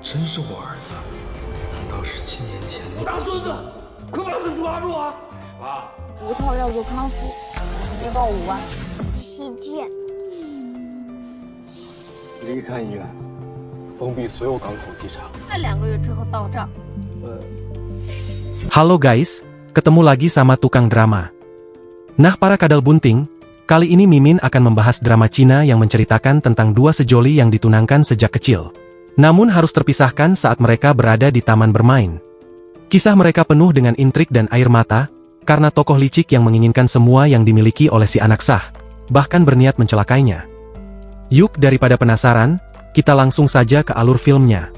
真是我儿子？难道是7年前的？大孙子，快把他抓住啊！爸，无套要做康复，别报5万，7天。离开医院，封闭所有港口机场。在2个月之后到账。Halo guys, ketemu lagi sama tukang drama. Nah para kadal bunting, kali ini Mimin akan membahas drama Cina yang menceritakan tentang dua sejoli yang ditunangkan sejak kecil. Namun harus terpisahkan saat mereka berada di taman bermain. Kisah mereka penuh dengan intrik dan air mata, karena tokoh licik yang menginginkan semua yang dimiliki oleh si anak sah, bahkan berniat mencelakainya. Yuk daripada penasaran, kita langsung saja ke alur filmnya.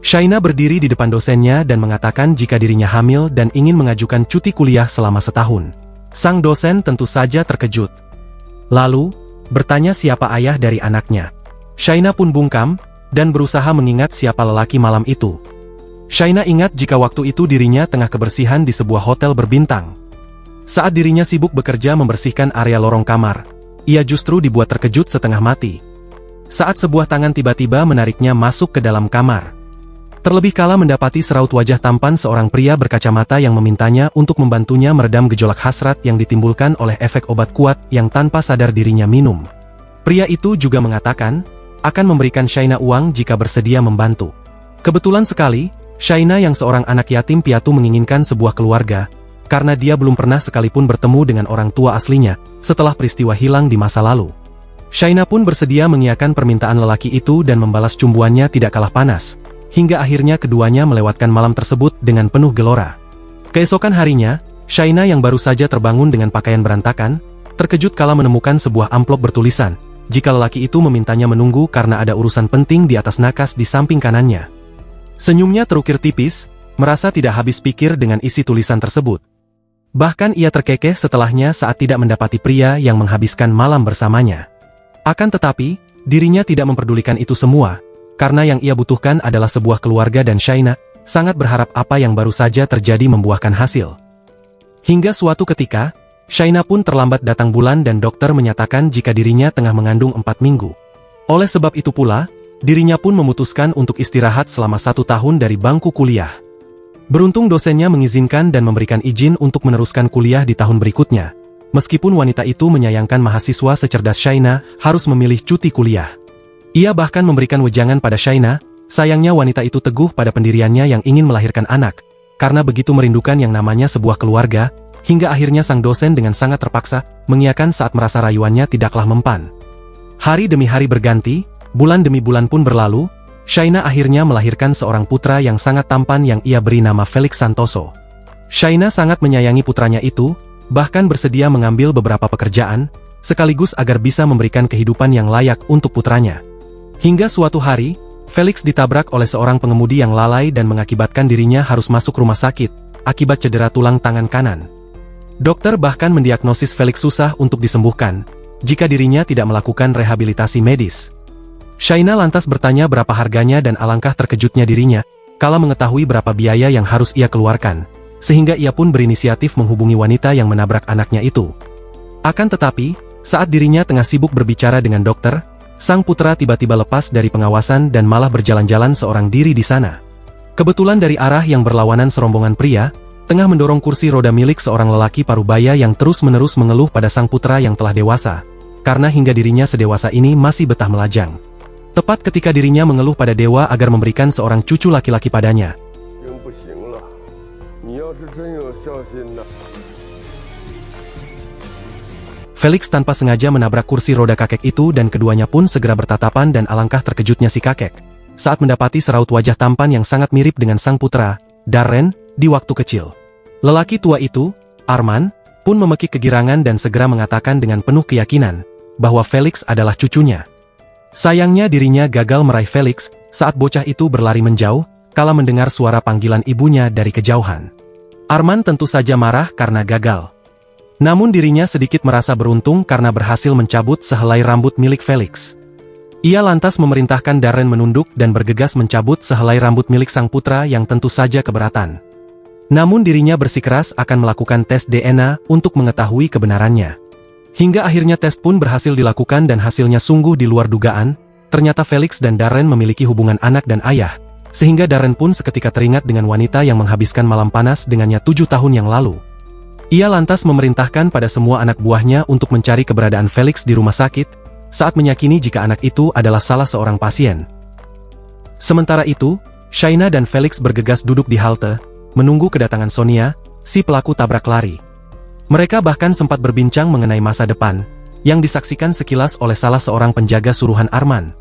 Shaina berdiri di depan dosennya dan mengatakan jika dirinya hamil dan ingin mengajukan cuti kuliah selama setahun. Sang dosen tentu saja terkejut. Lalu, bertanya siapa ayah dari anaknya. Shaina pun bungkam, dan berusaha mengingat siapa lelaki malam itu. Shaina ingat jika waktu itu dirinya tengah kebersihan di sebuah hotel berbintang. Saat dirinya sibuk bekerja membersihkan area lorong kamar, ia justru dibuat terkejut setengah mati. Saat sebuah tangan tiba-tiba menariknya masuk ke dalam kamar. Terlebih kala mendapati seraut wajah tampan seorang pria berkacamata yang memintanya untuk membantunya meredam gejolak hasrat yang ditimbulkan oleh efek obat kuat yang tanpa sadar dirinya minum. Pria itu juga mengatakan, akan memberikan Shaina uang jika bersedia membantu. Kebetulan sekali, Shaina yang seorang anak yatim piatu menginginkan sebuah keluarga, karena dia belum pernah sekalipun bertemu dengan orang tua aslinya, setelah peristiwa hilang di masa lalu. Shaina pun bersedia mengiyakan permintaan lelaki itu dan membalas cumbuannya tidak kalah panas, hingga akhirnya keduanya melewatkan malam tersebut dengan penuh gelora. Keesokan harinya, Shaina yang baru saja terbangun dengan pakaian berantakan, terkejut kala menemukan sebuah amplop bertulisan, jika lelaki itu memintanya menunggu karena ada urusan penting di atas nakas di samping kanannya. Senyumnya terukir tipis, merasa tidak habis pikir dengan isi tulisan tersebut. Bahkan ia terkekeh setelahnya saat tidak mendapati pria yang menghabiskan malam bersamanya. Akan tetapi, dirinya tidak memperdulikan itu semua, karena yang ia butuhkan adalah sebuah keluarga dan Shaina sangat berharap apa yang baru saja terjadi membuahkan hasil. Hingga suatu ketika, Shaina pun terlambat datang bulan dan dokter menyatakan jika dirinya tengah mengandung 4 minggu. Oleh sebab itu pula, dirinya pun memutuskan untuk istirahat selama 1 tahun dari bangku kuliah. Beruntung dosennya mengizinkan dan memberikan izin untuk meneruskan kuliah di tahun berikutnya. Meskipun wanita itu menyayangkan mahasiswa secerdas Shaina harus memilih cuti kuliah. Ia bahkan memberikan wejangan pada Shaina, sayangnya wanita itu teguh pada pendiriannya yang ingin melahirkan anak, karena begitu merindukan yang namanya sebuah keluarga, hingga akhirnya sang dosen dengan sangat terpaksa mengiyakan saat merasa rayuannya tidaklah mempan. Hari demi hari berganti, bulan demi bulan pun berlalu, Shaina akhirnya melahirkan seorang putra yang sangat tampan yang ia beri nama Felix Santoso. Shaina sangat menyayangi putranya itu, bahkan bersedia mengambil beberapa pekerjaan, sekaligus agar bisa memberikan kehidupan yang layak untuk putranya. Hingga suatu hari, Felix ditabrak oleh seorang pengemudi yang lalai dan mengakibatkan dirinya harus masuk rumah sakit, akibat cedera tulang tangan kanan. Dokter bahkan mendiagnosis Felix susah untuk disembuhkan, jika dirinya tidak melakukan rehabilitasi medis. Shaina lantas bertanya berapa harganya dan alangkah terkejutnya dirinya, kala mengetahui berapa biaya yang harus ia keluarkan, sehingga ia pun berinisiatif menghubungi wanita yang menabrak anaknya itu. Akan tetapi, saat dirinya tengah sibuk berbicara dengan dokter, sang putra tiba-tiba lepas dari pengawasan dan malah berjalan-jalan seorang diri di sana. Kebetulan dari arah yang berlawanan serombongan pria, tengah mendorong kursi roda milik seorang lelaki parubaya yang terus-menerus mengeluh pada sang putra yang telah dewasa, karena hingga dirinya sedewasa ini masih betah melajang. Tepat ketika dirinya mengeluh pada dewa agar memberikan seorang cucu laki-laki padanya. Felix tanpa sengaja menabrak kursi roda kakek itu dan keduanya pun segera bertatapan dan alangkah terkejutnya si kakek, saat mendapati seraut wajah tampan yang sangat mirip dengan sang putra, Darren, di waktu kecil. Lelaki tua itu, Arman, pun memekik kegirangan dan segera mengatakan dengan penuh keyakinan, bahwa Felix adalah cucunya. Sayangnya dirinya gagal meraih Felix, saat bocah itu berlari menjauh, kala mendengar suara panggilan ibunya dari kejauhan. Arman tentu saja marah karena gagal. Namun dirinya sedikit merasa beruntung karena berhasil mencabut sehelai rambut milik Felix. Ia lantas memerintahkan Darren menunduk dan bergegas mencabut sehelai rambut milik sang putra yang tentu saja keberatan. Namun dirinya bersikeras akan melakukan tes DNA untuk mengetahui kebenarannya. Hingga akhirnya tes pun berhasil dilakukan dan hasilnya sungguh di luar dugaan, ternyata Felix dan Darren memiliki hubungan anak dan ayah, sehingga Darren pun seketika teringat dengan wanita yang menghabiskan malam panas dengannya 7 tahun yang lalu. Ia lantas memerintahkan pada semua anak buahnya untuk mencari keberadaan Felix di rumah sakit, saat meyakini jika anak itu adalah salah seorang pasien. Sementara itu, Shaina dan Felix bergegas duduk di halte, menunggu kedatangan Sonia, si pelaku tabrak lari. Mereka bahkan sempat berbincang mengenai masa depan, yang disaksikan sekilas oleh salah seorang penjaga suruhan Arman.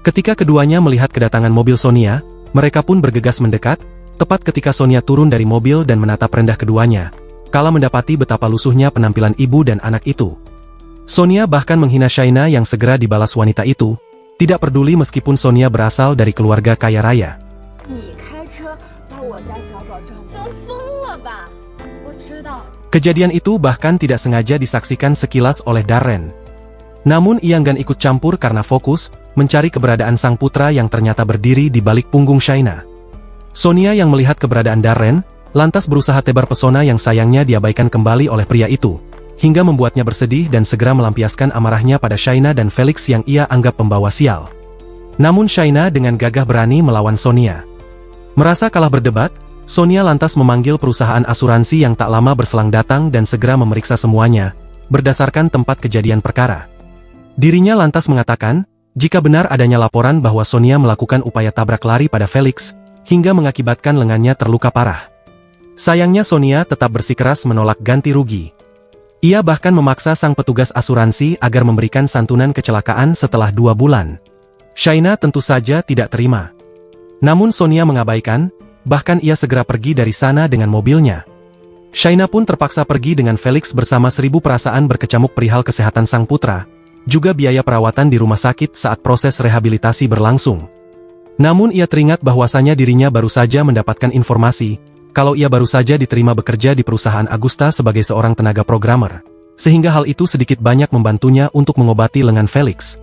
Ketika keduanya melihat kedatangan mobil Sonia, mereka pun bergegas mendekat, tepat ketika Sonia turun dari mobil dan menatap rendah keduanya, kala mendapati betapa lusuhnya penampilan ibu dan anak itu. Sonia bahkan menghina Shaina yang segera dibalas wanita itu, tidak peduli meskipun Sonia berasal dari keluarga kaya raya. Kejadian itu bahkan tidak sengaja disaksikan sekilas oleh Darren. Namun ia enggan ikut campur karena fokus mencari keberadaan sang putra yang ternyata berdiri di balik punggung Shaina. Sonia yang melihat keberadaan Darren, lantas berusaha tebar pesona yang sayangnya diabaikan kembali oleh pria itu, hingga membuatnya bersedih dan segera melampiaskan amarahnya pada Shaina dan Felix yang ia anggap pembawa sial. Namun Shaina dengan gagah berani melawan Sonia. Merasa kalah berdebat, Sonia lantas memanggil perusahaan asuransi yang tak lama berselang datang dan segera memeriksa semuanya, berdasarkan tempat kejadian perkara. Dirinya lantas mengatakan, jika benar adanya laporan bahwa Sonia melakukan upaya tabrak lari pada Felix, hingga mengakibatkan lengannya terluka parah. Sayangnya Sonia tetap bersikeras menolak ganti rugi. Ia bahkan memaksa sang petugas asuransi agar memberikan santunan kecelakaan setelah 2 bulan. Shaina tentu saja tidak terima. Namun Sonia mengabaikan, bahkan ia segera pergi dari sana dengan mobilnya. Shaina pun terpaksa pergi dengan Felix bersama 1000 perasaan berkecamuk perihal kesehatan sang putra, juga biaya perawatan di rumah sakit saat proses rehabilitasi berlangsung. Namun ia teringat bahwasanya dirinya baru saja mendapatkan informasi, kalau ia baru saja diterima bekerja di perusahaan Agusta sebagai seorang tenaga programmer, sehingga hal itu sedikit banyak membantunya untuk mengobati lengan Felix.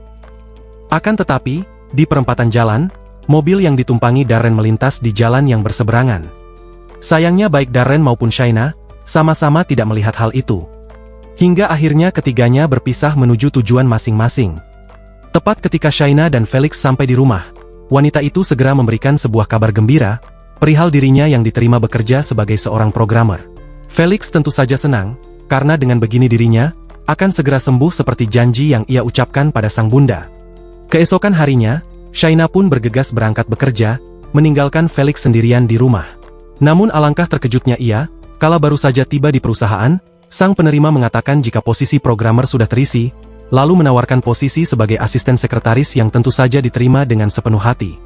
Akan tetapi, di perempatan jalan, mobil yang ditumpangi Darren melintas di jalan yang berseberangan. Sayangnya baik Darren maupun Shaina, sama-sama tidak melihat hal itu. Hingga akhirnya ketiganya berpisah menuju tujuan masing-masing. Tepat ketika Shaina dan Felix sampai di rumah, wanita itu segera memberikan sebuah kabar gembira, perihal dirinya yang diterima bekerja sebagai seorang programmer. Felix tentu saja senang, karena dengan begini dirinya akan segera sembuh seperti janji yang ia ucapkan pada sang bunda. Keesokan harinya, Shaina pun bergegas berangkat bekerja, meninggalkan Felix sendirian di rumah. Namun alangkah terkejutnya ia, kala baru saja tiba di perusahaan, sang penerima mengatakan jika posisi programmer sudah terisi, lalu menawarkan posisi sebagai asisten sekretaris yang tentu saja diterima dengan sepenuh hati.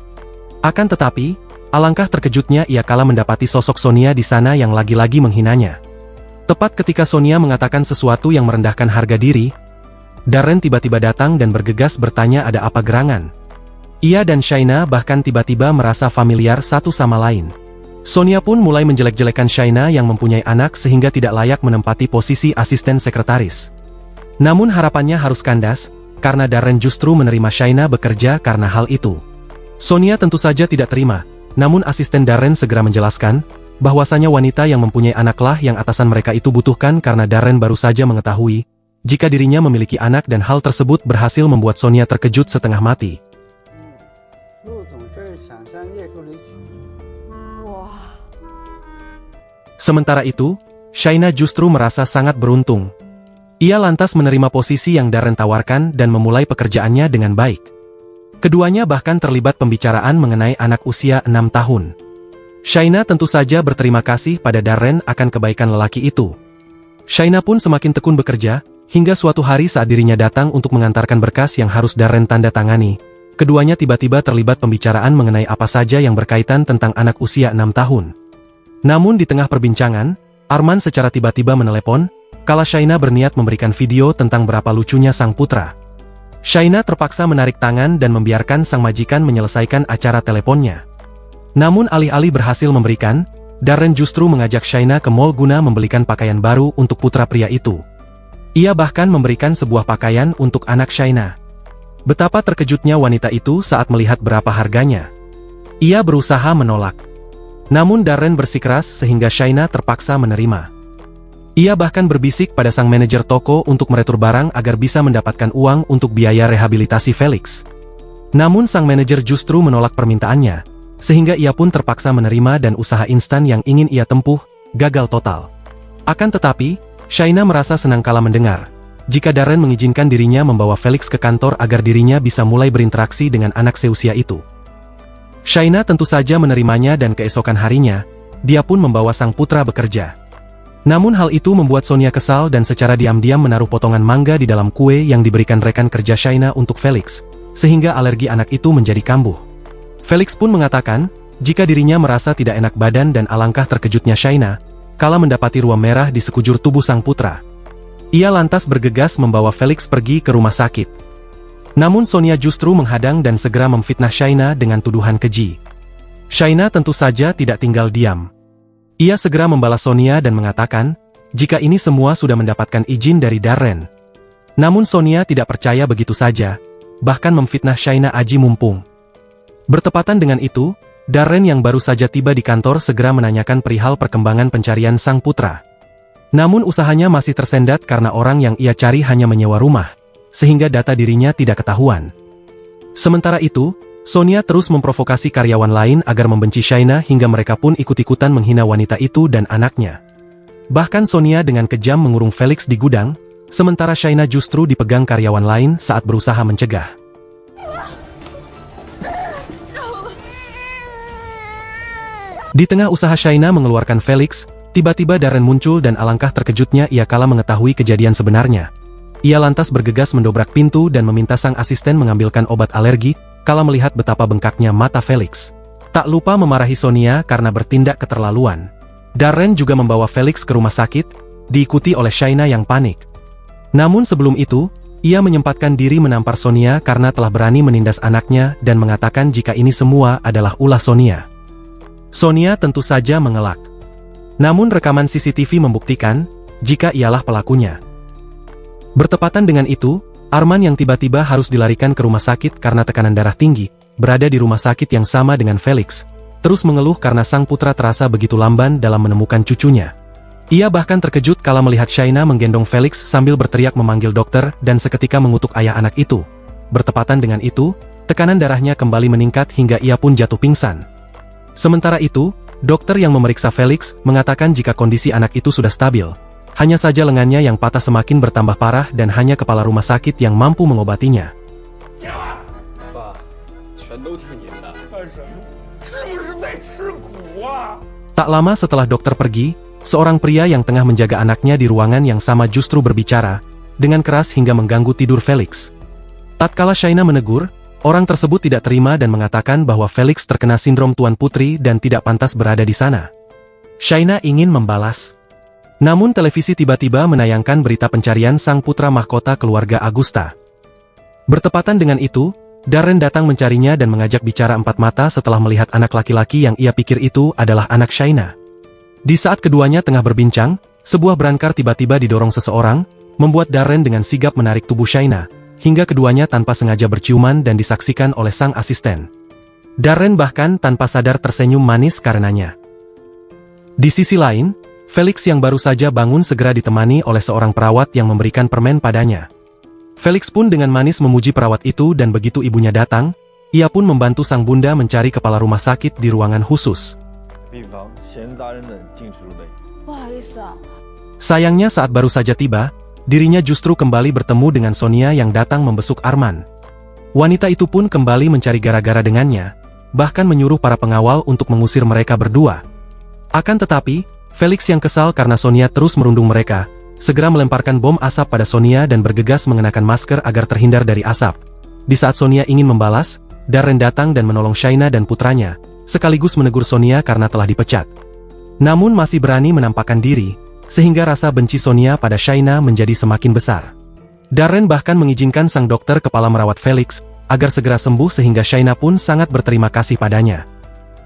Akan tetapi, alangkah terkejutnya ia kala mendapati sosok Sonia di sana yang lagi-lagi menghinanya. Tepat ketika Sonia mengatakan sesuatu yang merendahkan harga diri, Darren tiba-tiba datang dan bergegas bertanya ada apa gerangan. Ia dan Shaina bahkan tiba-tiba merasa familiar satu sama lain. Sonia pun mulai menjelek-jelekan Shaina yang mempunyai anak sehingga tidak layak menempati posisi asisten sekretaris. Namun harapannya harus kandas, karena Darren justru menerima Shaina bekerja karena hal itu. Sonia tentu saja tidak terima, namun asisten Darren segera menjelaskan, bahwasanya wanita yang mempunyai anaklah yang atasan mereka itu butuhkan karena Darren baru saja mengetahui, jika dirinya memiliki anak dan hal tersebut berhasil membuat Sonia terkejut setengah mati. Sementara itu, Shaina justru merasa sangat beruntung. Ia lantas menerima posisi yang Darren tawarkan dan memulai pekerjaannya dengan baik. Keduanya bahkan terlibat pembicaraan mengenai anak usia 6 tahun. Shaina tentu saja berterima kasih pada Darren akan kebaikan lelaki itu. Shaina pun semakin tekun bekerja, hingga suatu hari saat dirinya datang untuk mengantarkan berkas yang harus Darren tanda tangani. Keduanya tiba-tiba terlibat pembicaraan mengenai apa saja yang berkaitan tentang anak usia 6 tahun. Namun di tengah perbincangan, Arman secara tiba-tiba menelepon, kala Shaina berniat memberikan video tentang berapa lucunya sang putra. Shaina terpaksa menarik tangan dan membiarkan sang majikan menyelesaikan acara teleponnya. Namun alih-alih berhasil memberikan, Darren justru mengajak Shaina ke mall guna membelikan pakaian baru untuk putra pria itu. Ia bahkan memberikan sebuah pakaian untuk anak Shaina. Betapa terkejutnya wanita itu saat melihat berapa harganya. Ia berusaha menolak. Namun Darren bersikeras sehingga Shaina terpaksa menerima. Ia bahkan berbisik pada sang manajer toko untuk meretur barang agar bisa mendapatkan uang untuk biaya rehabilitasi Felix. Namun sang manajer justru menolak permintaannya, sehingga ia pun terpaksa menerima dan usaha instan yang ingin ia tempuh, gagal total. Akan tetapi, Shaina merasa senang kala mendengar, jika Darren mengizinkan dirinya membawa Felix ke kantor agar dirinya bisa mulai berinteraksi dengan anak seusia itu. Shaina tentu saja menerimanya dan keesokan harinya, dia pun membawa sang putra bekerja. Namun hal itu membuat Sonia kesal dan secara diam-diam menaruh potongan mangga di dalam kue yang diberikan rekan kerja Shaina untuk Felix, sehingga alergi anak itu menjadi kambuh. Felix pun mengatakan, jika dirinya merasa tidak enak badan dan alangkah terkejutnya Shaina, kala mendapati ruam merah di sekujur tubuh sang putra. Ia lantas bergegas membawa Felix pergi ke rumah sakit. Namun Sonia justru menghadang dan segera memfitnah Shaina dengan tuduhan keji. Shaina tentu saja tidak tinggal diam. Ia segera membalas Sonia dan mengatakan, jika ini semua sudah mendapatkan izin dari Darren. Namun Sonia tidak percaya begitu saja, bahkan memfitnah Shaina aji mumpung. Bertepatan dengan itu, Darren yang baru saja tiba di kantor segera menanyakan perihal perkembangan pencarian sang putra. Namun usahanya masih tersendat karena orang yang ia cari hanya menyewa rumah, sehingga data dirinya tidak ketahuan. Sementara itu, Sonia terus memprovokasi karyawan lain agar membenci Shaina hingga mereka pun ikut-ikutan menghina wanita itu dan anaknya. Bahkan Sonia dengan kejam mengurung Felix di gudang, sementara Shaina justru dipegang karyawan lain saat berusaha mencegah. Di tengah usaha Shaina mengeluarkan Felix, tiba-tiba Darren muncul dan alangkah terkejutnya ia kala mengetahui kejadian sebenarnya. Ia lantas bergegas mendobrak pintu dan meminta sang asisten mengambilkan obat alergi, kala melihat betapa bengkaknya mata Felix. Tak lupa memarahi Sonia karena bertindak keterlaluan. Darren juga membawa Felix ke rumah sakit, diikuti oleh Shaina yang panik. Namun sebelum itu, ia menyempatkan diri menampar Sonia karena telah berani menindas anaknya dan mengatakan jika ini semua adalah ulah Sonia. Sonia tentu saja mengelak. Namun rekaman CCTV membuktikan, jika ialah pelakunya. Bertepatan dengan itu, Arman yang tiba-tiba harus dilarikan ke rumah sakit karena tekanan darah tinggi, berada di rumah sakit yang sama dengan Felix, terus mengeluh karena sang putra terasa begitu lamban dalam menemukan cucunya. Ia bahkan terkejut kala melihat Shaina menggendong Felix sambil berteriak memanggil dokter dan seketika mengutuk ayah anak itu. Bertepatan dengan itu, tekanan darahnya kembali meningkat hingga ia pun jatuh pingsan. Sementara itu, dokter yang memeriksa Felix mengatakan jika kondisi anak itu sudah stabil. Hanya saja lengannya yang patah semakin bertambah parah dan hanya kepala rumah sakit yang mampu mengobatinya. Tak lama setelah dokter pergi, seorang pria yang tengah menjaga anaknya di ruangan yang sama justru berbicara, dengan keras hingga mengganggu tidur Felix. Tatkala Shaina menegur, orang tersebut tidak terima dan mengatakan bahwa Felix terkena sindrom Tuan Putri dan tidak pantas berada di sana. Shaina ingin membalas. Namun televisi tiba-tiba menayangkan berita pencarian sang putra mahkota keluarga Agusta. Bertepatan dengan itu, Darren datang mencarinya dan mengajak bicara empat mata setelah melihat anak laki-laki yang ia pikir itu adalah anak Shaina. Di saat keduanya tengah berbincang, sebuah brankar tiba-tiba didorong seseorang, membuat Darren dengan sigap menarik tubuh Shaina, hingga keduanya tanpa sengaja berciuman dan disaksikan oleh sang asisten. Darren bahkan tanpa sadar tersenyum manis karenanya. Di sisi lain, Felix yang baru saja bangun segera ditemani oleh seorang perawat yang memberikan permen padanya. Felix pun dengan manis memuji perawat itu dan begitu ibunya datang, ia pun membantu sang bunda mencari kepala rumah sakit di ruangan khusus. Sayangnya saat baru saja tiba, dirinya justru kembali bertemu dengan Sonia yang datang membesuk Arman. Wanita itu pun kembali mencari gara-gara dengannya, bahkan menyuruh para pengawal untuk mengusir mereka berdua. Akan tetapi, Felix yang kesal karena Sonia terus merundung mereka, segera melemparkan bom asap pada Sonia dan bergegas mengenakan masker agar terhindar dari asap. Di saat Sonia ingin membalas, Darren datang dan menolong Shaina dan putranya, sekaligus menegur Sonia karena telah dipecat. Namun masih berani menampakkan diri, sehingga rasa benci Sonia pada Shaina menjadi semakin besar. Darren bahkan mengizinkan sang dokter kepala merawat Felix, agar segera sembuh sehingga Shaina pun sangat berterima kasih padanya.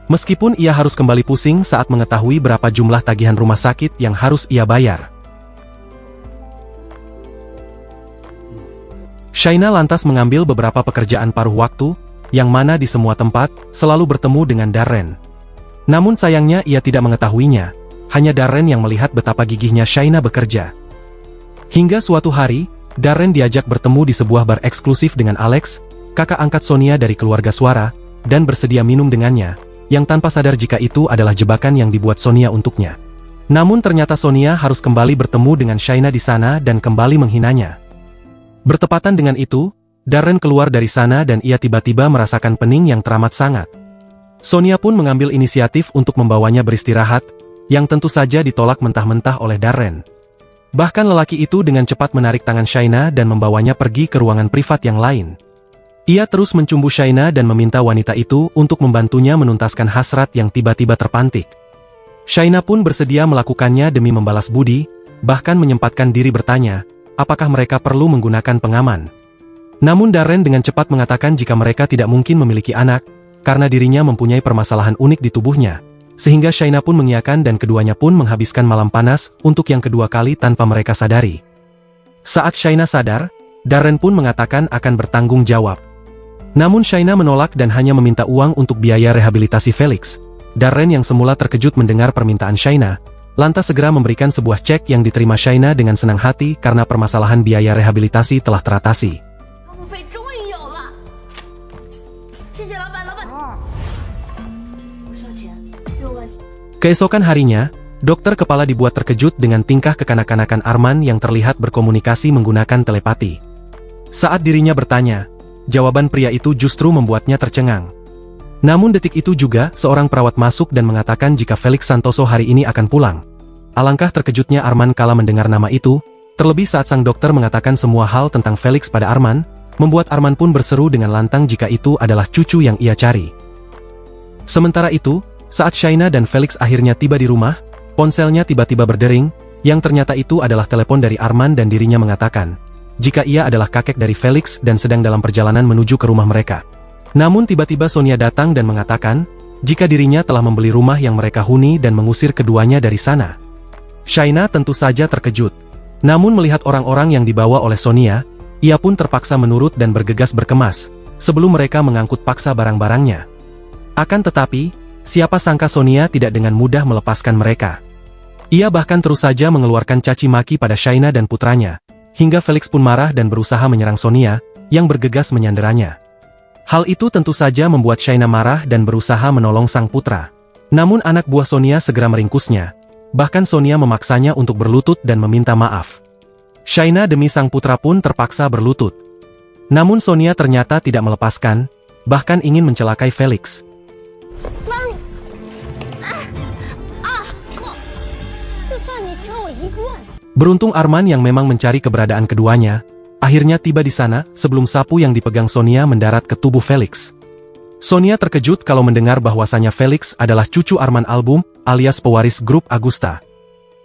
Meskipun ia harus kembali pusing saat mengetahui berapa jumlah tagihan rumah sakit yang harus ia bayar. Shaina lantas mengambil beberapa pekerjaan paruh waktu, yang mana di semua tempat, selalu bertemu dengan Darren. Namun sayangnya ia tidak mengetahuinya, hanya Darren yang melihat betapa gigihnya Shaina bekerja. Hingga suatu hari, Darren diajak bertemu di sebuah bar eksklusif dengan Alex, kakak angkat Sonia dari keluarga suara, dan bersedia minum dengannya, yang tanpa sadar jika itu adalah jebakan yang dibuat Sonia untuknya. Namun ternyata Sonia harus kembali bertemu dengan Shaina di sana dan kembali menghinanya. Bertepatan dengan itu, Darren keluar dari sana dan ia tiba-tiba merasakan pening yang teramat sangat. Sonia pun mengambil inisiatif untuk membawanya beristirahat, yang tentu saja ditolak mentah-mentah oleh Darren. Bahkan lelaki itu dengan cepat menarik tangan Shaina dan membawanya pergi ke ruangan privat yang lain. Ia terus mencumbu Shaina dan meminta wanita itu untuk membantunya menuntaskan hasrat yang tiba-tiba terpantik. Shaina pun bersedia melakukannya demi membalas budi, bahkan menyempatkan diri bertanya, apakah mereka perlu menggunakan pengaman. Namun Darren dengan cepat mengatakan jika mereka tidak mungkin memiliki anak, karena dirinya mempunyai permasalahan unik di tubuhnya, sehingga Shaina pun mengiyakan dan keduanya pun menghabiskan malam panas untuk yang kedua kali tanpa mereka sadari. Saat Shaina sadar, Darren pun mengatakan akan bertanggung jawab. Namun Shaina menolak dan hanya meminta uang untuk biaya rehabilitasi Felix. Darren yang semula terkejut mendengar permintaan Shaina, lantas segera memberikan sebuah cek yang diterima Shaina dengan senang hati karena permasalahan biaya rehabilitasi telah teratasi. Keesokan harinya, dokter kepala dibuat terkejut dengan tingkah kekanak-kanakan Arman yang terlihat berkomunikasi menggunakan telepati. Saat dirinya bertanya, jawaban pria itu justru membuatnya tercengang. Namun detik itu juga, seorang perawat masuk dan mengatakan jika Felix Santoso hari ini akan pulang. Alangkah terkejutnya Arman kala mendengar nama itu, terlebih saat sang dokter mengatakan semua hal tentang Felix pada Arman, membuat Arman pun berseru dengan lantang jika itu adalah cucu yang ia cari. Sementara itu, saat Shaina dan Felix akhirnya tiba di rumah, ponselnya tiba-tiba berdering, yang ternyata itu adalah telepon dari Arman dan dirinya mengatakan, jika ia adalah kakek dari Felix dan sedang dalam perjalanan menuju ke rumah mereka. Namun tiba-tiba Sonia datang dan mengatakan, jika dirinya telah membeli rumah yang mereka huni dan mengusir keduanya dari sana. Shaina tentu saja terkejut. Namun melihat orang-orang yang dibawa oleh Sonia, ia pun terpaksa menurut dan bergegas berkemas, sebelum mereka mengangkut paksa barang-barangnya. Akan tetapi, siapa sangka Sonia tidak dengan mudah melepaskan mereka. Ia bahkan terus saja mengeluarkan caci maki pada Shaina dan putranya, hingga Felix pun marah dan berusaha menyerang Sonia, yang bergegas menyanderanya. Hal itu tentu saja membuat Shaina marah dan berusaha menolong sang putra. Namun anak buah Sonia segera meringkusnya, bahkan Sonia memaksanya untuk berlutut dan meminta maaf. Shaina demi sang putra pun terpaksa berlutut. Namun Sonia ternyata tidak melepaskan, bahkan ingin mencelakai Felix. Beruntung Arman yang memang mencari keberadaan keduanya, akhirnya tiba di sana sebelum sapu yang dipegang Sonia mendarat ke tubuh Felix. Sonia terkejut kalau mendengar bahwasanya Felix adalah cucu Arman Album, alias pewaris grup Agusta.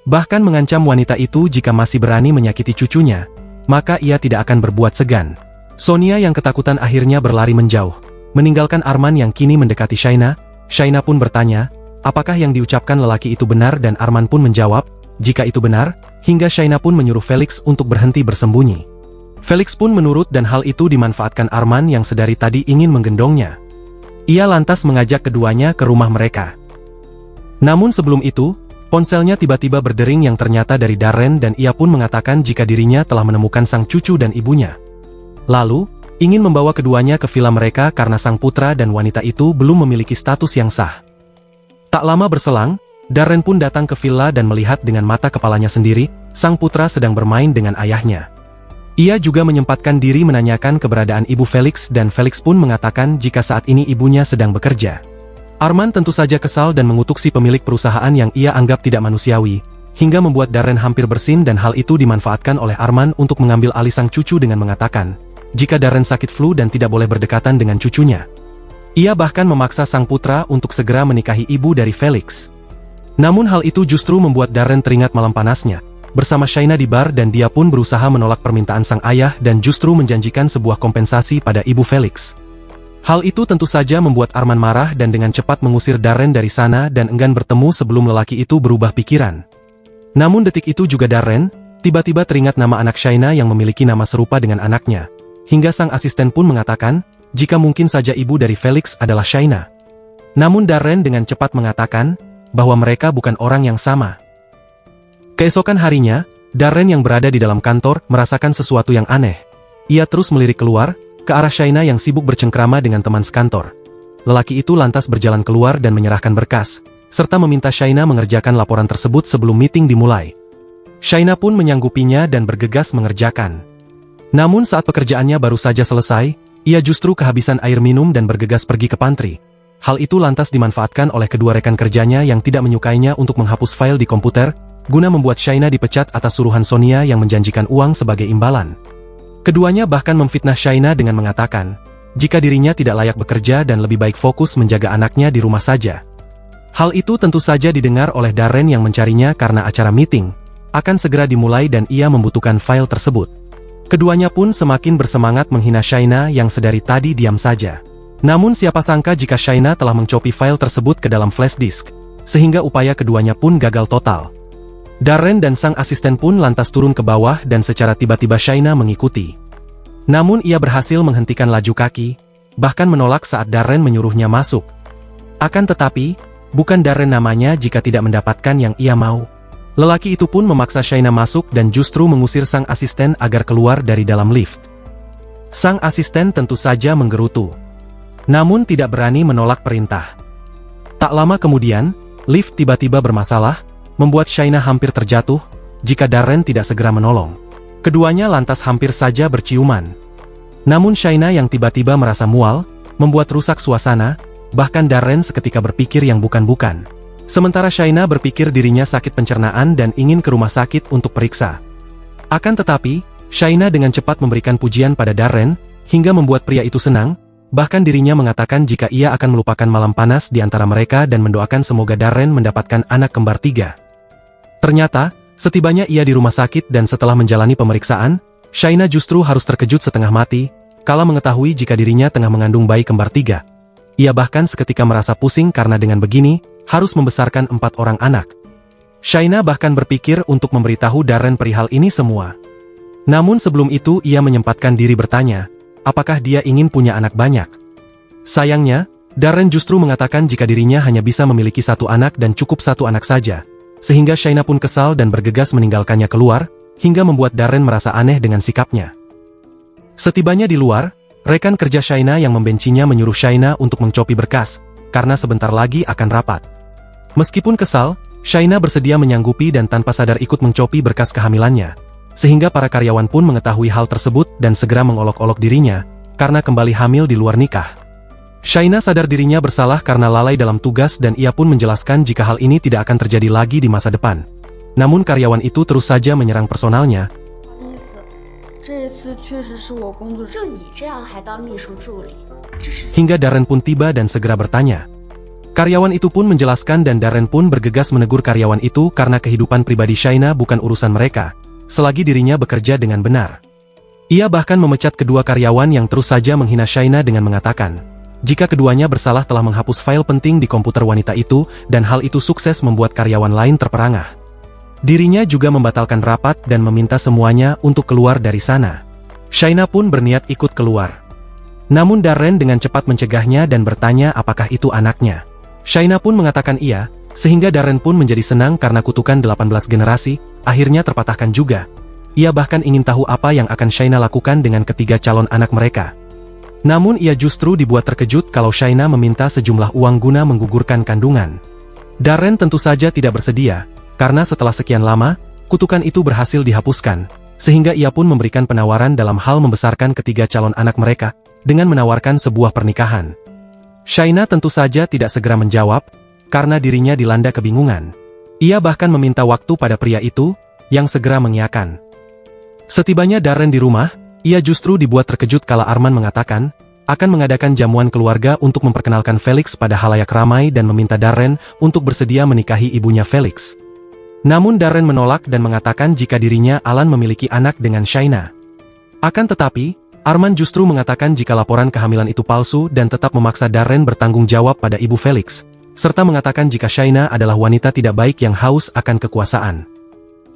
Bahkan mengancam wanita itu jika masih berani menyakiti cucunya, maka ia tidak akan berbuat segan. Sonia yang ketakutan akhirnya berlari menjauh, meninggalkan Arman yang kini mendekati Shaina. Shaina pun bertanya, apakah yang diucapkan lelaki itu benar dan Arman pun menjawab, jika itu benar, hingga Shaina pun menyuruh Felix untuk berhenti bersembunyi. Felix pun menurut dan hal itu dimanfaatkan Arman yang sedari tadi ingin menggendongnya. Ia lantas mengajak keduanya ke rumah mereka. Namun sebelum itu, ponselnya tiba-tiba berdering yang ternyata dari Darren dan ia pun mengatakan jika dirinya telah menemukan sang cucu dan ibunya. Lalu, ingin membawa keduanya ke villa mereka karena sang putra dan wanita itu belum memiliki status yang sah. Tak lama berselang, Darren pun datang ke villa dan melihat dengan mata kepalanya sendiri, sang putra sedang bermain dengan ayahnya. Ia juga menyempatkan diri menanyakan keberadaan ibu Felix dan Felix pun mengatakan jika saat ini ibunya sedang bekerja. Arman tentu saja kesal dan mengutuk si pemilik perusahaan yang ia anggap tidak manusiawi, hingga membuat Darren hampir bersin dan hal itu dimanfaatkan oleh Arman untuk mengambil alih sang cucu dengan mengatakan, jika Darren sakit flu dan tidak boleh berdekatan dengan cucunya. Ia bahkan memaksa sang putra untuk segera menikahi ibu dari Felix. Namun hal itu justru membuat Darren teringat malam panasnya bersama Shaina di bar dan dia pun berusaha menolak permintaan sang ayah dan justru menjanjikan sebuah kompensasi pada ibu Felix. Hal itu tentu saja membuat Arman marah dan dengan cepat mengusir Darren dari sana dan enggan bertemu sebelum lelaki itu berubah pikiran. Namun detik itu juga Darren tiba-tiba teringat nama anak Shaina yang memiliki nama serupa dengan anaknya, hingga sang asisten pun mengatakan jika mungkin saja ibu dari Felix adalah Shaina. Namun Darren dengan cepat mengatakan bahwa mereka bukan orang yang sama. Keesokan harinya, Darren yang berada di dalam kantor merasakan sesuatu yang aneh. Ia terus melirik keluar, ke arah Shaina yang sibuk bercengkrama dengan teman sekantor. Lelaki itu lantas berjalan keluar dan menyerahkan berkas, serta meminta Shaina mengerjakan laporan tersebut sebelum meeting dimulai. Shaina pun menyanggupinya dan bergegas mengerjakan. Namun saat pekerjaannya baru saja selesai, ia justru kehabisan air minum dan bergegas pergi ke pantry. Hal itu lantas dimanfaatkan oleh kedua rekan kerjanya yang tidak menyukainya untuk menghapus file di komputer, guna membuat Shaina dipecat atas suruhan Sonia yang menjanjikan uang sebagai imbalan. Keduanya bahkan memfitnah Shaina dengan mengatakan, jika dirinya tidak layak bekerja dan lebih baik fokus menjaga anaknya di rumah saja. Hal itu tentu saja didengar oleh Darren yang mencarinya karena acara meeting akan segera dimulai dan ia membutuhkan file tersebut. Keduanya pun semakin bersemangat menghina Shaina yang sedari tadi diam saja. Namun siapa sangka jika Shaina telah mencopi file tersebut ke dalam flash disk, sehingga upaya keduanya pun gagal total. Darren dan sang asisten pun lantas turun ke bawah dan secara tiba-tiba Shaina mengikuti. Namun ia berhasil menghentikan laju kaki, bahkan menolak saat Darren menyuruhnya masuk. Akan tetapi, bukan Darren namanya jika tidak mendapatkan yang ia mau. Lelaki itu pun memaksa Shaina masuk dan justru mengusir sang asisten agar keluar dari dalam lift. Sang asisten tentu saja menggerutu, namun tidak berani menolak perintah. Tak lama kemudian, lift tiba-tiba bermasalah, membuat Shaina hampir terjatuh, jika Darren tidak segera menolong. Keduanya lantas hampir saja berciuman. Namun Shaina yang tiba-tiba merasa mual, membuat rusak suasana, bahkan Darren seketika berpikir yang bukan-bukan. Sementara Shaina berpikir dirinya sakit pencernaan dan ingin ke rumah sakit untuk periksa. Akan tetapi, Shaina dengan cepat memberikan pujian pada Darren, hingga membuat pria itu senang, bahkan dirinya mengatakan jika ia akan melupakan malam panas di antara mereka dan mendoakan semoga Darren mendapatkan anak kembar 3. Ternyata, setibanya ia di rumah sakit dan setelah menjalani pemeriksaan, Shaina justru harus terkejut setengah mati, kala mengetahui jika dirinya tengah mengandung bayi kembar 3. Ia bahkan seketika merasa pusing karena dengan begini, harus membesarkan 4 orang anak. Shaina bahkan berpikir untuk memberitahu Darren perihal ini semua. Namun sebelum itu ia menyempatkan diri bertanya, apakah dia ingin punya anak banyak? Sayangnya, Darren justru mengatakan jika dirinya hanya bisa memiliki 1 anak dan cukup 1 anak saja. Sehingga Shaina pun kesal dan bergegas meninggalkannya keluar, hingga membuat Darren merasa aneh dengan sikapnya. Setibanya di luar, rekan kerja Shaina yang membencinya menyuruh Shaina untuk mencopi berkas, karena sebentar lagi akan rapat. Meskipun kesal, Shaina bersedia menyanggupi dan tanpa sadar ikut mencopi berkas kehamilannya, sehingga para karyawan pun mengetahui hal tersebut dan segera mengolok-olok dirinya, karena kembali hamil di luar nikah. Shaina sadar dirinya bersalah karena lalai dalam tugas dan ia pun menjelaskan jika hal ini tidak akan terjadi lagi di masa depan. Namun karyawan itu terus saja menyerang personalnya. Hingga Darren pun tiba dan segera bertanya. Karyawan itu pun menjelaskan dan Darren pun bergegas menegur karyawan itu karena kehidupan pribadi Shaina bukan urusan mereka, selagi dirinya bekerja dengan benar. Ia bahkan memecat kedua karyawan yang terus saja menghina Shaina dengan mengatakan, jika keduanya bersalah telah menghapus file penting di komputer wanita itu dan hal itu sukses membuat karyawan lain terperangah. Dirinya juga membatalkan rapat dan meminta semuanya untuk keluar dari sana. Shaina pun berniat ikut keluar. Namun Darren dengan cepat mencegahnya dan bertanya apakah itu anaknya. Shaina pun mengatakan iya, sehingga Darren pun menjadi senang karena kutukan 18 generasi, akhirnya terpatahkan juga. Ia bahkan ingin tahu apa yang akan Shaina lakukan dengan ketiga calon anak mereka. Namun ia justru dibuat terkejut kalau Shaina meminta sejumlah uang guna menggugurkan kandungan. Darren tentu saja tidak bersedia, karena setelah sekian lama, kutukan itu berhasil dihapuskan, sehingga ia pun memberikan penawaran dalam hal membesarkan ketiga calon anak mereka, dengan menawarkan sebuah pernikahan. Shaina tentu saja tidak segera menjawab, karena dirinya dilanda kebingungan. Ia bahkan meminta waktu pada pria itu, yang segera mengiyakan. Setibanya Darren di rumah, ia justru dibuat terkejut kala Arman mengatakan, akan mengadakan jamuan keluarga untuk memperkenalkan Felix pada halayak ramai dan meminta Darren untuk bersedia menikahi ibunya Felix. Namun Darren menolak dan mengatakan jika dirinya Alan memiliki anak dengan Shaina. Akan tetapi, Arman justru mengatakan jika laporan kehamilan itu palsu dan tetap memaksa Darren bertanggung jawab pada ibu Felix, serta mengatakan jika Shaina adalah wanita tidak baik yang haus akan kekuasaan.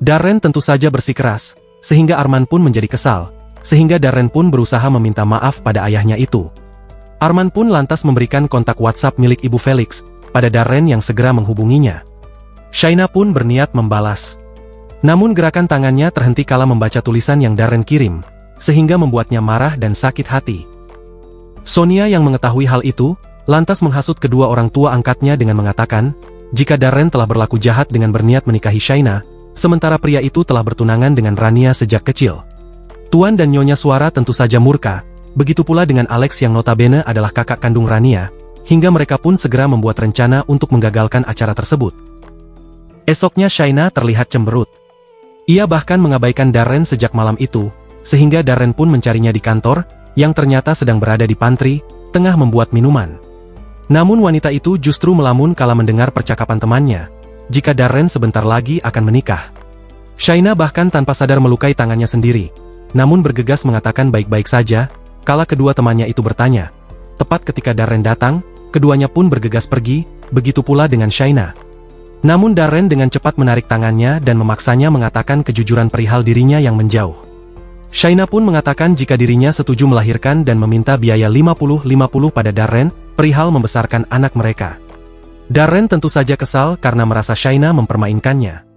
Darren tentu saja bersikeras, sehingga Arman pun menjadi kesal, sehingga Darren pun berusaha meminta maaf pada ayahnya itu. Arman pun lantas memberikan kontak WhatsApp milik ibu Felix pada Darren yang segera menghubunginya. Shaina pun berniat membalas. Namun gerakan tangannya terhenti kala membaca tulisan yang Darren kirim, sehingga membuatnya marah dan sakit hati. Sonia yang mengetahui hal itu, lantas menghasut kedua orang tua angkatnya dengan mengatakan, jika Darren telah berlaku jahat dengan berniat menikahi Shaina, sementara pria itu telah bertunangan dengan Rania sejak kecil. Tuan dan Nyonya Suara tentu saja murka, begitu pula dengan Alex yang notabene adalah kakak kandung Rania, hingga mereka pun segera membuat rencana untuk menggagalkan acara tersebut. Esoknya Shaina terlihat cemberut. Ia bahkan mengabaikan Darren sejak malam itu, sehingga Darren pun mencarinya di kantor, yang ternyata sedang berada di pantry, tengah membuat minuman. Namun wanita itu justru melamun kala mendengar percakapan temannya, jika Darren sebentar lagi akan menikah. Shaina bahkan tanpa sadar melukai tangannya sendiri, namun bergegas mengatakan baik-baik saja, kala kedua temannya itu bertanya. Tepat ketika Darren datang, keduanya pun bergegas pergi, begitu pula dengan Shaina. Namun Darren dengan cepat menarik tangannya dan memaksanya mengatakan kejujuran perihal dirinya yang menjauh. Shaina pun mengatakan jika dirinya setuju melahirkan dan meminta biaya 50-50 pada Darren, perihal membesarkan anak mereka. Darren tentu saja kesal karena merasa Shaina mempermainkannya.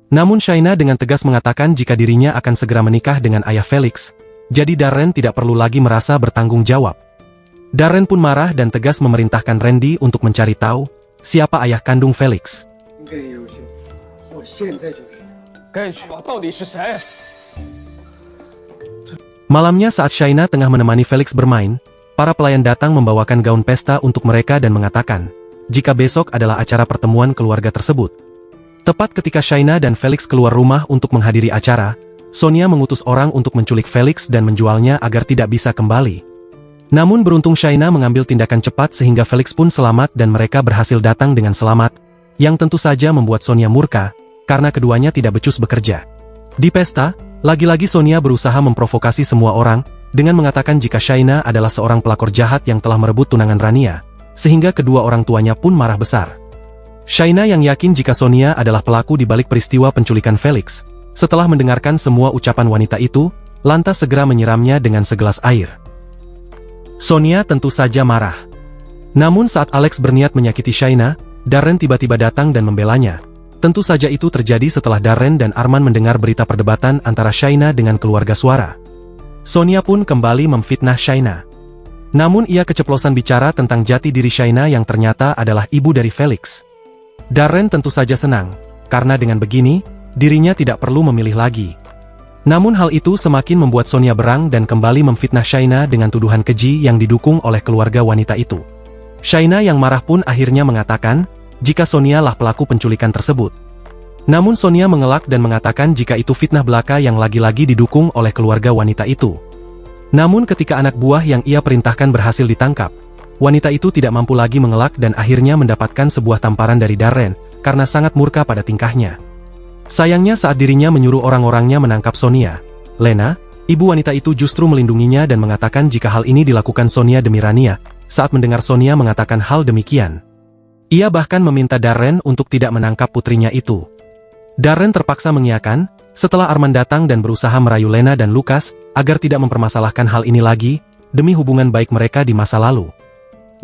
Namun Shaina dengan tegas mengatakan jika dirinya akan segera menikah dengan ayah Felix, jadi Darren tidak perlu lagi merasa bertanggung jawab. Darren pun marah dan tegas memerintahkan Randy untuk mencari tahu siapa ayah kandung Felix. Malamnya saat Shaina tengah menemani Felix bermain, para pelayan datang membawakan gaun pesta untuk mereka dan mengatakan, jika besok adalah acara pertemuan keluarga tersebut. Tepat ketika Shaina dan Felix keluar rumah untuk menghadiri acara, Sonia mengutus orang untuk menculik Felix dan menjualnya agar tidak bisa kembali. Namun beruntung Shaina mengambil tindakan cepat sehingga Felix pun selamat dan mereka berhasil datang dengan selamat, yang tentu saja membuat Sonia murka, karena keduanya tidak becus bekerja. Di pesta, lagi-lagi Sonia berusaha memprovokasi semua orang, dengan mengatakan jika Shaina adalah seorang pelakor jahat yang telah merebut tunangan Rania, sehingga kedua orang tuanya pun marah besar. Shaina yang yakin jika Sonia adalah pelaku di balik peristiwa penculikan Felix, setelah mendengarkan semua ucapan wanita itu, lantas segera menyiramnya dengan segelas air. Sonia tentu saja marah. Namun saat Alex berniat menyakiti Shaina, Darren tiba-tiba datang dan membelanya. Tentu saja itu terjadi setelah Darren dan Arman mendengar berita perdebatan antara Shaina dengan keluarga Suara. Sonia pun kembali memfitnah Shaina. Namun ia keceplosan bicara tentang jati diri Shaina yang ternyata adalah ibu dari Felix. Darren tentu saja senang, karena dengan begini, dirinya tidak perlu memilih lagi. Namun hal itu semakin membuat Sonia berang dan kembali memfitnah Shaina dengan tuduhan keji yang didukung oleh keluarga wanita itu. Shaina yang marah pun akhirnya mengatakan, jika Sonia lah pelaku penculikan tersebut. Namun Sonia mengelak dan mengatakan jika itu fitnah belaka yang lagi-lagi didukung oleh keluarga wanita itu. Namun ketika anak buah yang ia perintahkan berhasil ditangkap, wanita itu tidak mampu lagi mengelak dan akhirnya mendapatkan sebuah tamparan dari Darren, karena sangat murka pada tingkahnya. Sayangnya saat dirinya menyuruh orang-orangnya menangkap Sonia, Lena, ibu wanita itu justru melindunginya dan mengatakan jika hal ini dilakukan Sonia demi Rania. Saat mendengar Sonia mengatakan hal demikian, ia bahkan meminta Darren untuk tidak menangkap putrinya itu. Darren terpaksa mengiyakan, setelah Arman datang dan berusaha merayu Lena dan Lucas, agar tidak mempermasalahkan hal ini lagi, demi hubungan baik mereka di masa lalu.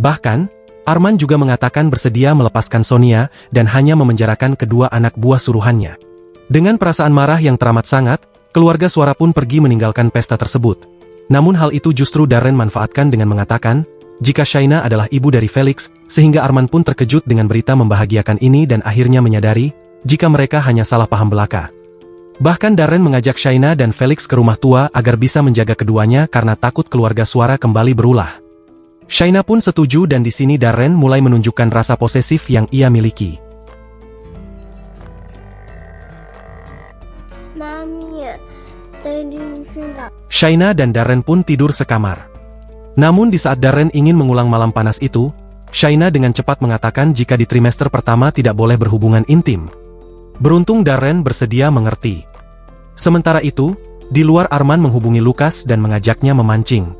Bahkan, Arman juga mengatakan bersedia melepaskan Sonia, dan hanya memenjarakan kedua anak buah suruhannya. Dengan perasaan marah yang teramat sangat, keluarga Suara pun pergi meninggalkan pesta tersebut. Namun hal itu justru Darren manfaatkan dengan mengatakan, jika Shaina adalah ibu dari Felix, sehingga Arman pun terkejut dengan berita membahagiakan ini dan akhirnya menyadari, jika mereka hanya salah paham belaka. Bahkan Darren mengajak Shaina dan Felix ke rumah tua agar bisa menjaga keduanya karena takut keluarga Suara kembali berulah. Shaina pun setuju dan di sini Darren mulai menunjukkan rasa posesif yang ia miliki. Shaina dan Darren pun tidur sekamar. Namun di saat Darren ingin mengulang malam panas itu, Shaina dengan cepat mengatakan jika di trimester pertama tidak boleh berhubungan intim. Beruntung Darren bersedia mengerti. Sementara itu, di luar Arman menghubungi Lucas dan mengajaknya memancing.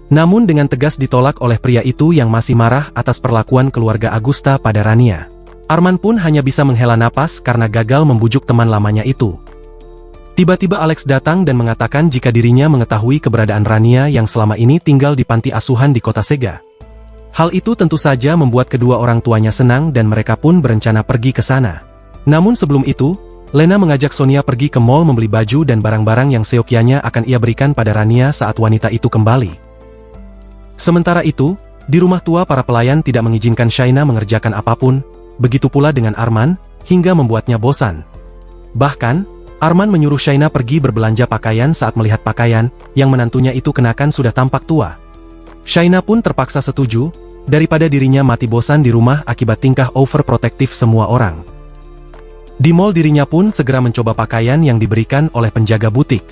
Namun dengan tegas ditolak oleh pria itu yang masih marah atas perlakuan keluarga Agusta pada Rania. Arman pun hanya bisa menghela napas karena gagal membujuk teman lamanya itu. Tiba-tiba Alex datang dan mengatakan jika dirinya mengetahui keberadaan Rania yang selama ini tinggal di panti asuhan di kota Sega. Hal itu tentu saja membuat kedua orang tuanya senang dan mereka pun berencana pergi ke sana. Namun sebelum itu, Lena mengajak Sonia pergi ke mall membeli baju dan barang-barang yang seyogyanya akan ia berikan pada Rania saat wanita itu kembali. Sementara itu, di rumah tua para pelayan tidak mengizinkan Shaina mengerjakan apapun, begitu pula dengan Arman, hingga membuatnya bosan. Bahkan, Arman menyuruh Shaina pergi berbelanja pakaian saat melihat pakaian yang menantunya itu kenakan sudah tampak tua. Shaina pun terpaksa setuju, daripada dirinya mati bosan di rumah akibat tingkah overprotektif semua orang. Di mall dirinya pun segera mencoba pakaian yang diberikan oleh penjaga butik.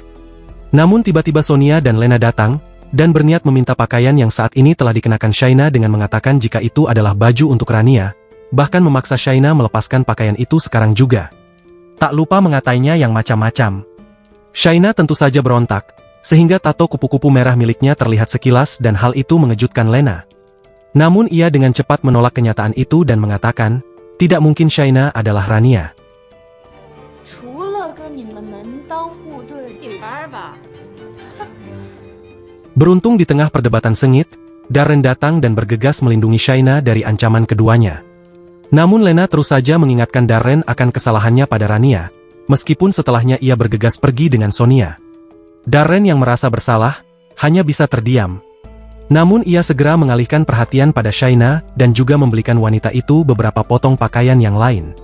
Namun tiba-tiba Sonia dan Lena datang, dan berniat meminta pakaian yang saat ini telah dikenakan Shaina dengan mengatakan jika itu adalah baju untuk Rania, bahkan memaksa Shaina melepaskan pakaian itu sekarang juga. Tak lupa mengatainya yang macam-macam. Shaina tentu saja berontak, sehingga tato kupu-kupu merah miliknya terlihat sekilas dan hal itu mengejutkan Lena. Namun ia dengan cepat menolak kenyataan itu dan mengatakan, tidak mungkin Shaina adalah Rania. Beruntung di tengah perdebatan sengit, Darren datang dan bergegas melindungi Shaina dari ancaman keduanya. Namun Lena terus saja mengingatkan Darren akan kesalahannya pada Rania, meskipun setelahnya ia bergegas pergi dengan Sonia. Darren yang merasa bersalah, hanya bisa terdiam. Namun ia segera mengalihkan perhatian pada Shaina dan juga membelikan wanita itu beberapa potong pakaian yang lain.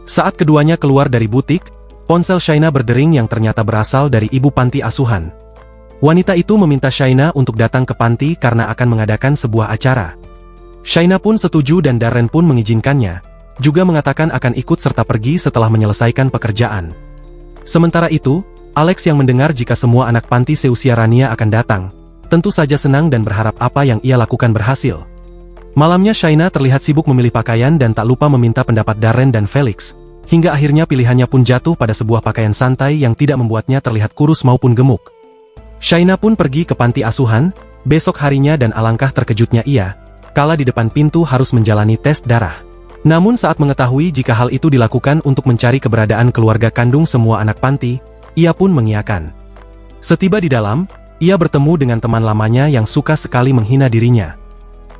Saat keduanya keluar dari butik, ponsel Shaina berdering yang ternyata berasal dari ibu panti asuhan. Wanita itu meminta Shaina untuk datang ke panti karena akan mengadakan sebuah acara. Shaina pun setuju dan Darren pun mengizinkannya, juga mengatakan akan ikut serta pergi setelah menyelesaikan pekerjaan. Sementara itu, Alex yang mendengar jika semua anak panti seusia Rania akan datang, tentu saja senang dan berharap apa yang ia lakukan berhasil. Malamnya Shaina terlihat sibuk memilih pakaian dan tak lupa meminta pendapat Darren dan Felix, hingga akhirnya pilihannya pun jatuh pada sebuah pakaian santai yang tidak membuatnya terlihat kurus maupun gemuk. Shaina pun pergi ke panti asuhan, besok harinya dan alangkah terkejutnya ia, kala di depan pintu harus menjalani tes darah. Namun saat mengetahui jika hal itu dilakukan untuk mencari keberadaan keluarga kandung semua anak panti, ia pun mengiyakan. Setiba di dalam, ia bertemu dengan teman lamanya yang suka sekali menghina dirinya.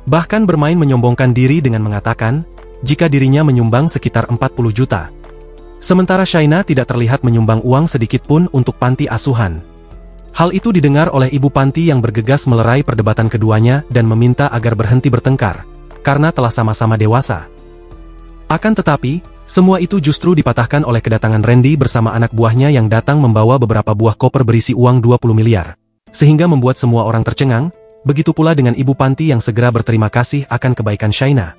Bahkan bermain menyombongkan diri dengan mengatakan, jika dirinya menyumbang sekitar 40 juta. Sementara Shaina tidak terlihat menyumbang uang sedikit pun untuk panti asuhan. Hal itu didengar oleh ibu panti yang bergegas melerai perdebatan keduanya dan meminta agar berhenti bertengkar, karena telah sama-sama dewasa. Akan tetapi, semua itu justru dipatahkan oleh kedatangan Randy bersama anak buahnya yang datang membawa beberapa buah koper berisi uang 20 miliar, sehingga membuat semua orang tercengang, begitu pula dengan ibu panti yang segera berterima kasih akan kebaikan Shaina.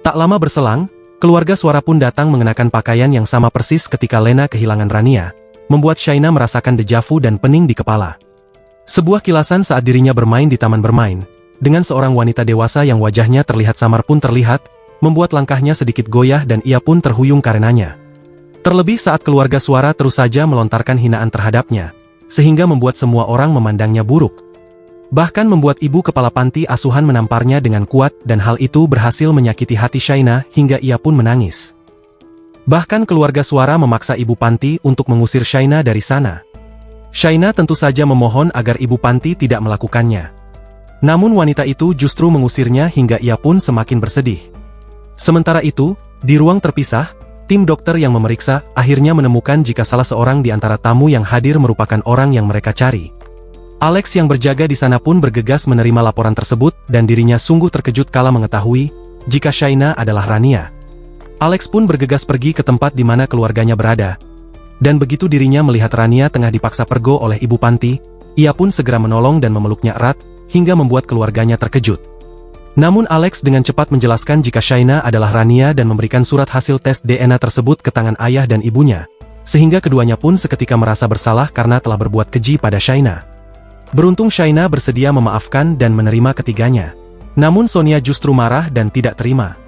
Tak lama berselang, keluarga Suara pun datang mengenakan pakaian yang sama persis ketika Lena kehilangan Rania, membuat Shaina merasakan dejavu dan pening di kepala. Sebuah kilasan saat dirinya bermain di taman bermain, dengan seorang wanita dewasa yang wajahnya terlihat samar pun terlihat, membuat langkahnya sedikit goyah dan ia pun terhuyung karenanya. Terlebih saat keluarga Suara terus saja melontarkan hinaan terhadapnya, sehingga membuat semua orang memandangnya buruk. Bahkan membuat ibu kepala panti asuhan menamparnya dengan kuat dan hal itu berhasil menyakiti hati Shaina hingga ia pun menangis. Bahkan keluarga Suara memaksa ibu panti untuk mengusir Shaina dari sana. Shaina tentu saja memohon agar ibu panti tidak melakukannya. Namun wanita itu justru mengusirnya hingga ia pun semakin bersedih. Sementara itu, di ruang terpisah, tim dokter yang memeriksa akhirnya menemukan jika salah seorang di antara tamu yang hadir merupakan orang yang mereka cari. Alex yang berjaga di sana pun bergegas menerima laporan tersebut dan dirinya sungguh terkejut kala mengetahui jika Shaina adalah Rania. Alex pun bergegas pergi ke tempat di mana keluarganya berada. Dan begitu dirinya melihat Rania tengah dipaksa pergo oleh ibu panti, ia pun segera menolong dan memeluknya erat, hingga membuat keluarganya terkejut. Namun Alex dengan cepat menjelaskan jika Shaina adalah Rania dan memberikan surat hasil tes DNA tersebut ke tangan ayah dan ibunya, sehingga keduanya pun seketika merasa bersalah karena telah berbuat keji pada Shaina. Beruntung Shaina bersedia memaafkan dan menerima ketiganya. Namun Sonia justru marah dan tidak terima.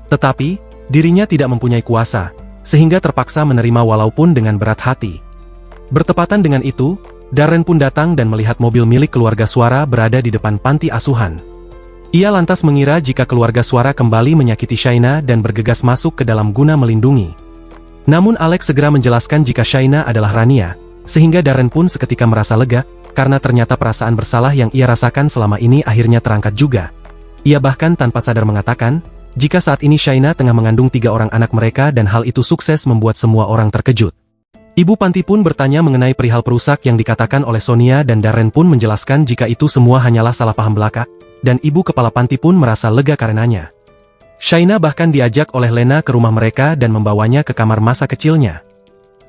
Tetapi, dirinya tidak mempunyai kuasa, sehingga terpaksa menerima walaupun dengan berat hati. Bertepatan dengan itu, Darren pun datang dan melihat mobil milik keluarga Suara berada di depan panti asuhan. Ia lantas mengira jika keluarga Suara kembali menyakiti Shaina dan bergegas masuk ke dalam guna melindungi. Namun Alex segera menjelaskan jika Shaina adalah Rania, sehingga Darren pun seketika merasa lega, karena ternyata perasaan bersalah yang ia rasakan selama ini akhirnya terangkat juga. Ia bahkan tanpa sadar mengatakan, jika saat ini Shaina tengah mengandung 3 orang anak mereka dan hal itu sukses membuat semua orang terkejut. Ibu panti pun bertanya mengenai perihal perusak yang dikatakan oleh Sonia dan Darren pun menjelaskan jika itu semua hanyalah salah paham belaka, dan ibu kepala panti pun merasa lega karenanya. Shaina bahkan diajak oleh Lena ke rumah mereka dan membawanya ke kamar masa kecilnya.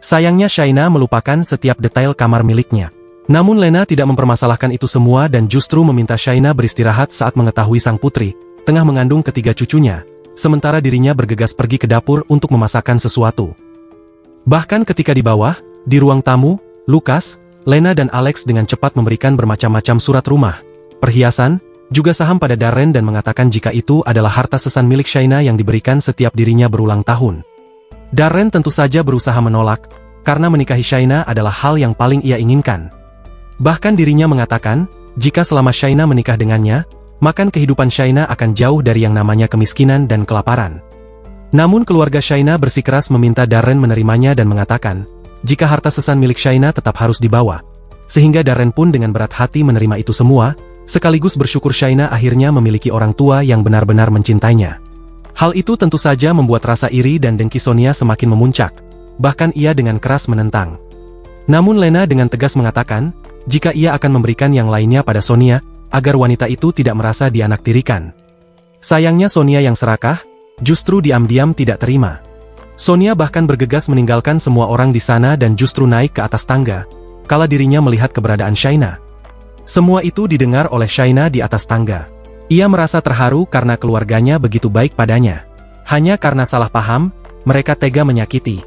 Sayangnya Shaina melupakan setiap detail kamar miliknya. Namun Lena tidak mempermasalahkan itu semua dan justru meminta Shaina beristirahat saat mengetahui sang putri tengah mengandung ketiga cucunya, sementara dirinya bergegas pergi ke dapur untuk memasakkan sesuatu. Bahkan ketika di bawah, di ruang tamu, Lucas, Lena dan Alex dengan cepat memberikan bermacam-macam surat rumah, perhiasan, juga saham pada Darren dan mengatakan jika itu adalah harta sesan milik Shaina yang diberikan setiap dirinya berulang tahun. Darren tentu saja berusaha menolak, karena menikahi Shaina adalah hal yang paling ia inginkan. Bahkan dirinya mengatakan, jika selama Shaina menikah dengannya, maka kehidupan Shaina akan jauh dari yang namanya kemiskinan dan kelaparan. Namun keluarga Shaina bersikeras meminta Darren menerimanya dan mengatakan, jika harta sesan milik Shaina tetap harus dibawa. Sehingga Darren pun dengan berat hati menerima itu semua, sekaligus bersyukur Shaina akhirnya memiliki orang tua yang benar-benar mencintainya. Hal itu tentu saja membuat rasa iri dan dengki Sonia semakin memuncak, bahkan ia dengan keras menentang. Namun Lena dengan tegas mengatakan, jika ia akan memberikan yang lainnya pada Sonia, agar wanita itu tidak merasa dianaktirikan. Sayangnya Sonia yang serakah, justru diam-diam tidak terima. Sonia bahkan bergegas meninggalkan semua orang di sana dan justru naik ke atas tangga, kala dirinya melihat keberadaan Shaina. Semua itu didengar oleh Shaina di atas tangga. Ia merasa terharu karena keluarganya begitu baik padanya. Hanya karena salah paham, mereka tega menyakiti.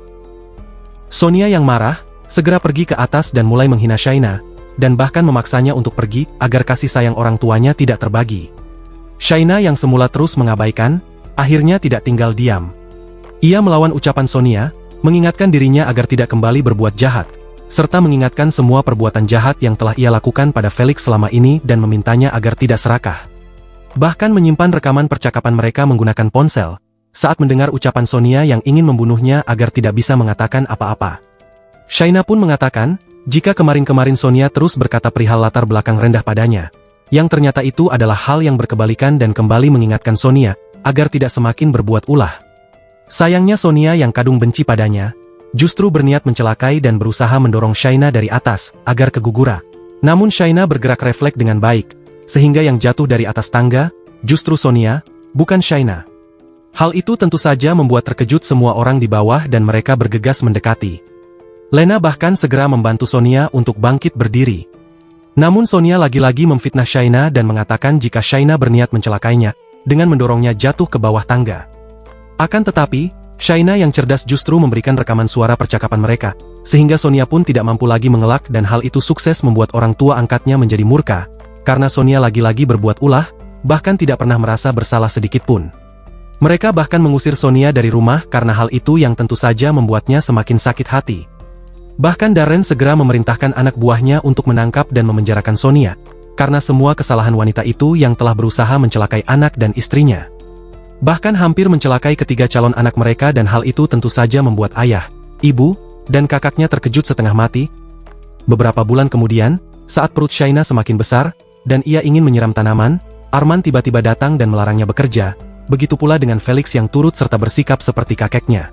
Sonia yang marah, segera pergi ke atas dan mulai menghina Shaina, dan bahkan memaksanya untuk pergi agar kasih sayang orang tuanya tidak terbagi. Shaina yang semula terus mengabaikan, akhirnya tidak tinggal diam. Ia melawan ucapan Sonia, mengingatkan dirinya agar tidak kembali berbuat jahat, serta mengingatkan semua perbuatan jahat yang telah ia lakukan pada Felix selama ini dan memintanya agar tidak serakah. Bahkan menyimpan rekaman percakapan mereka menggunakan ponsel, saat mendengar ucapan Sonia yang ingin membunuhnya agar tidak bisa mengatakan apa-apa. Shaina pun mengatakan, jika kemarin-kemarin Sonia terus berkata perihal latar belakang rendah padanya, yang ternyata itu adalah hal yang berkebalikan dan kembali mengingatkan Sonia, agar tidak semakin berbuat ulah. Sayangnya Sonia yang kadung benci padanya, justru berniat mencelakai dan berusaha mendorong Shaina dari atas, agar keguguran. Namun Shaina bergerak refleks dengan baik, sehingga yang jatuh dari atas tangga, justru Sonia, bukan Shaina. Hal itu tentu saja membuat terkejut semua orang di bawah dan mereka bergegas mendekati. Lena bahkan segera membantu Sonia untuk bangkit berdiri. Namun Sonia lagi-lagi memfitnah Shaina dan mengatakan jika Shaina berniat mencelakainya, dengan mendorongnya jatuh ke bawah tangga. Akan tetapi, Shaina yang cerdas justru memberikan rekaman suara percakapan mereka, sehingga Sonia pun tidak mampu lagi mengelak dan hal itu sukses membuat orang tua angkatnya menjadi murka, karena Sonia lagi-lagi berbuat ulah, bahkan tidak pernah merasa bersalah sedikit pun. Mereka bahkan mengusir Sonia dari rumah karena hal itu yang tentu saja membuatnya semakin sakit hati. Bahkan Darren segera memerintahkan anak buahnya untuk menangkap dan memenjarakan Sonia, karena semua kesalahan wanita itu yang telah berusaha mencelakai anak dan istrinya. Bahkan hampir mencelakai ketiga calon anak mereka dan hal itu tentu saja membuat ayah, ibu, dan kakaknya terkejut setengah mati. Beberapa bulan kemudian, saat perut Shaina semakin besar, dan ia ingin menyiram tanaman, Arman tiba-tiba datang dan melarangnya bekerja, begitu pula dengan Felix yang turut serta bersikap seperti kakeknya.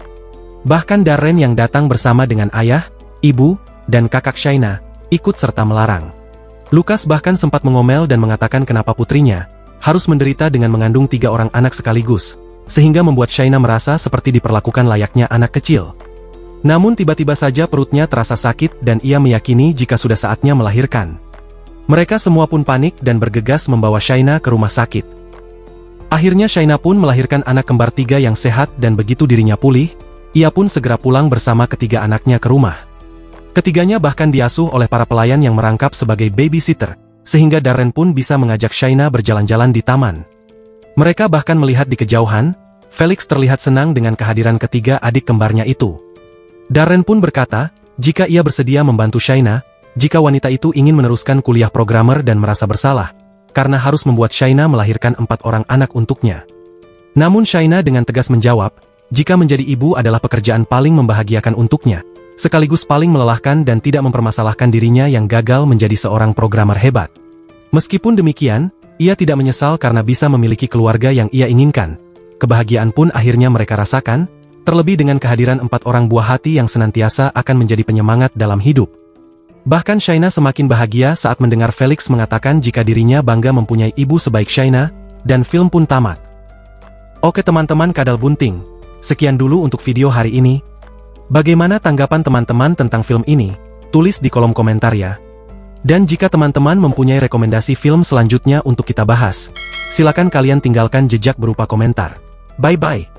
Bahkan Darren yang datang bersama dengan ayah, ibu, dan kakak Shaina, ikut serta melarang. Lucas bahkan sempat mengomel dan mengatakan kenapa putrinya harus menderita dengan mengandung 3 orang anak sekaligus, sehingga membuat Shaina merasa seperti diperlakukan layaknya anak kecil. Namun tiba-tiba saja perutnya terasa sakit dan ia meyakini jika sudah saatnya melahirkan. Mereka semua pun panik dan bergegas membawa Shaina ke rumah sakit. Akhirnya Shaina pun melahirkan anak kembar 3 yang sehat dan begitu dirinya pulih, ia pun segera pulang bersama ketiga anaknya ke rumah. Ketiganya bahkan diasuh oleh para pelayan yang merangkap sebagai babysitter, sehingga Darren pun bisa mengajak Shaina berjalan-jalan di taman. Mereka bahkan melihat di kejauhan, Felix terlihat senang dengan kehadiran ketiga adik kembarnya itu. Darren pun berkata, jika ia bersedia membantu Shaina, jika wanita itu ingin meneruskan kuliah programmer dan merasa bersalah, karena harus membuat Shaina melahirkan 4 orang anak untuknya. Namun Shaina dengan tegas menjawab, jika menjadi ibu adalah pekerjaan paling membahagiakan untuknya, sekaligus paling melelahkan dan tidak mempermasalahkan dirinya yang gagal menjadi seorang programmer hebat. Meskipun demikian, ia tidak menyesal karena bisa memiliki keluarga yang ia inginkan. Kebahagiaan pun akhirnya mereka rasakan, terlebih dengan kehadiran 4 orang buah hati yang senantiasa akan menjadi penyemangat dalam hidup. Bahkan Shaina semakin bahagia saat mendengar Felix mengatakan jika dirinya bangga mempunyai ibu sebaik Shaina, dan film pun tamat. Oke teman-teman Kadal Bunting, sekian dulu untuk video hari ini. Bagaimana tanggapan teman-teman tentang film ini? Tulis di kolom komentar ya. Dan jika teman-teman mempunyai rekomendasi film selanjutnya untuk kita bahas, silakan kalian tinggalkan jejak berupa komentar. Bye-bye.